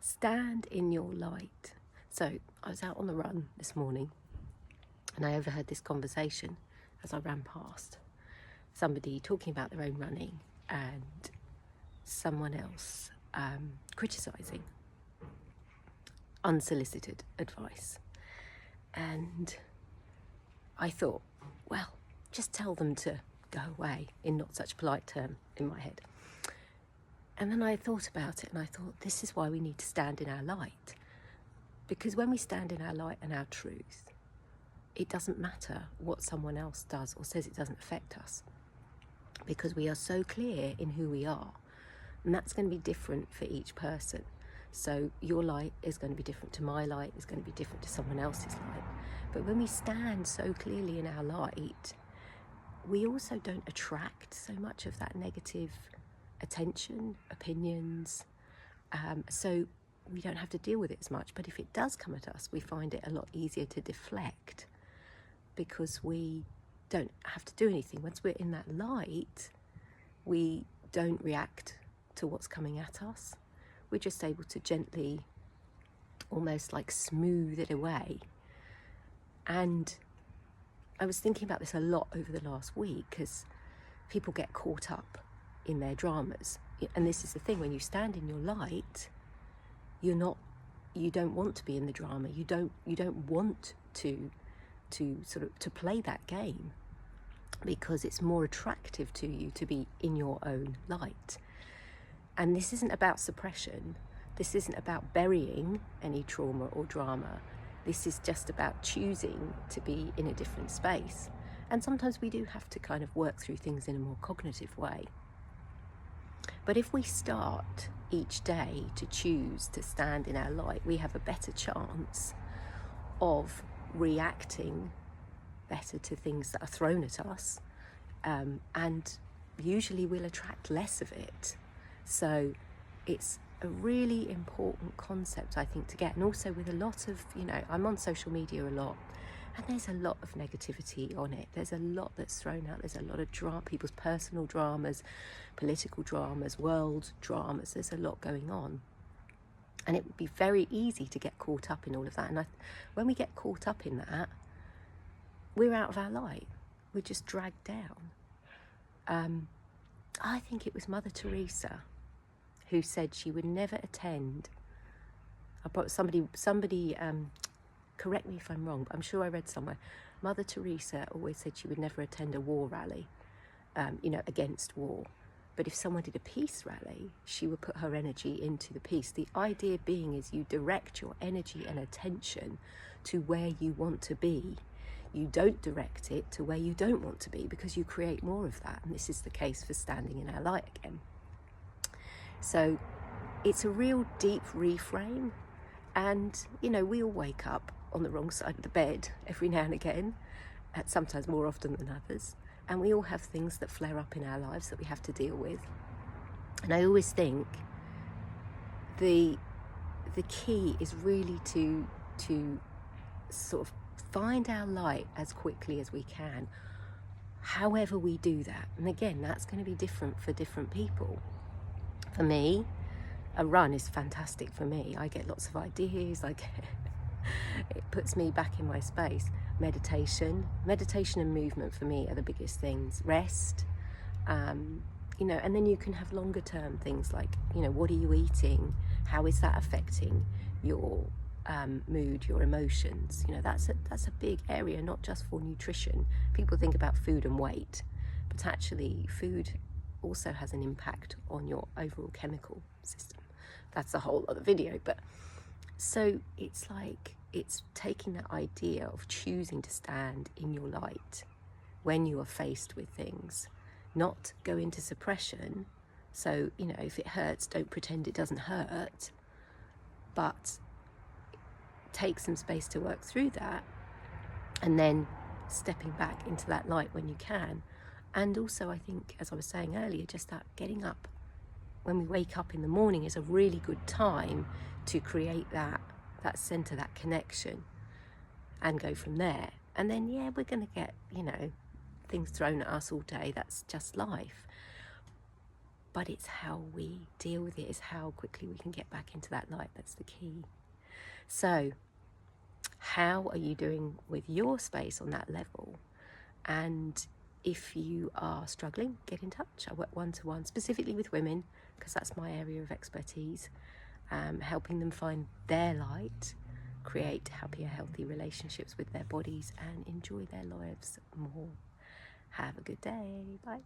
Stand in your light. So I was out on the run this morning and I overheard this conversation as I ran past. Somebody talking about their own running and someone else criticising unsolicited advice. And I thought, well, just tell them to go away, in not such a polite term in my head. And then I thought about it and I thought, this is why we need to stand in our light. Because when we stand in our light and our truth, it doesn't matter what someone else does or says, it doesn't affect us. Because we are so clear in who we are. And that's going to be different for each person. So your light is going to be different to my light, is going to be different to someone else's light. But when we stand so clearly in our light, we also don't attract so much of that negative attention, opinions. So we don't have to deal with it as much. But if it does come at us, we find it a lot easier to deflect because we don't have to do anything. Once we're in that light, we don't react to what's coming at us. We're just able to gently, almost like smooth it away. And I was thinking about this a lot over the last week because people get caught up in their dramas. And this is the thing, when you stand in your light, you don't want to be in the drama. You don't want to play that game because it's more attractive to you to be in your own light. And this isn't about suppression. This isn't about burying any trauma or drama. This is just about choosing to be in a different space. And sometimes we do have to kind of work through things in a more cognitive way. But if we start each day to choose to stand in our light, we have a better chance of reacting better to things that are thrown at us. And usually we'll attract less of it. So it's a really important concept, I think, to get. And also with a lot of, I'm on social media a lot, and there's a lot of negativity on it. There's a lot that's thrown out. There's a lot of drama, people's personal dramas, political dramas, world dramas. There's a lot going on. And it would be very easy to get caught up in all of that. And when we get caught up in that, we're out of our light. We're just dragged down. I think it was Mother Teresa who said she would never attend. Somebody correct me if I'm wrong, but I'm sure I read somewhere. Mother Teresa always said she would never attend a war rally, against war. But if someone did a peace rally, she would put her energy into the peace. The idea being is you direct your energy and attention to where you want to be. You don't direct it to where you don't want to be because you create more of that. And this is the case for standing in our light again. So it's a real deep reframe. And, we all wake up on the wrong side of the bed every now and again, sometimes more often than others. And we all have things that flare up in our lives that we have to deal with. And I always think the key is really to sort of find our light as quickly as we can, however we do that. And again, that's going to be different for different people. For me, a run is fantastic for me. I get lots of ideas. It puts me back in my space. Meditation and movement for me are the biggest things. Rest, and then you can have longer term things like, what are you eating? How is that affecting your mood, your emotions? That's a big area, not just for nutrition. People think about food and weight, but actually food also has an impact on your overall chemical system. That's a whole other video. But so it's taking that idea of choosing to stand in your light when you are faced with things, not go into suppression. So, if it hurts, don't pretend it doesn't hurt, but take some space to work through that, and then stepping back into that light when you can. And also, I think, as I was saying earlier, just that getting up when we wake up in the morning is a really good time to create that center, that connection, and go from there. And then, we're going to get, things thrown at us all day. That's just life. but it's how we deal with it, is how quickly we can get back into that light. That's the key. So how are you doing with your space on that level? And if you are struggling, get in touch. I work one-to-one specifically with women because that's my area of expertise, helping them find their light, create happier, healthy relationships with their bodies, and enjoy their lives more. Have a good day. Bye.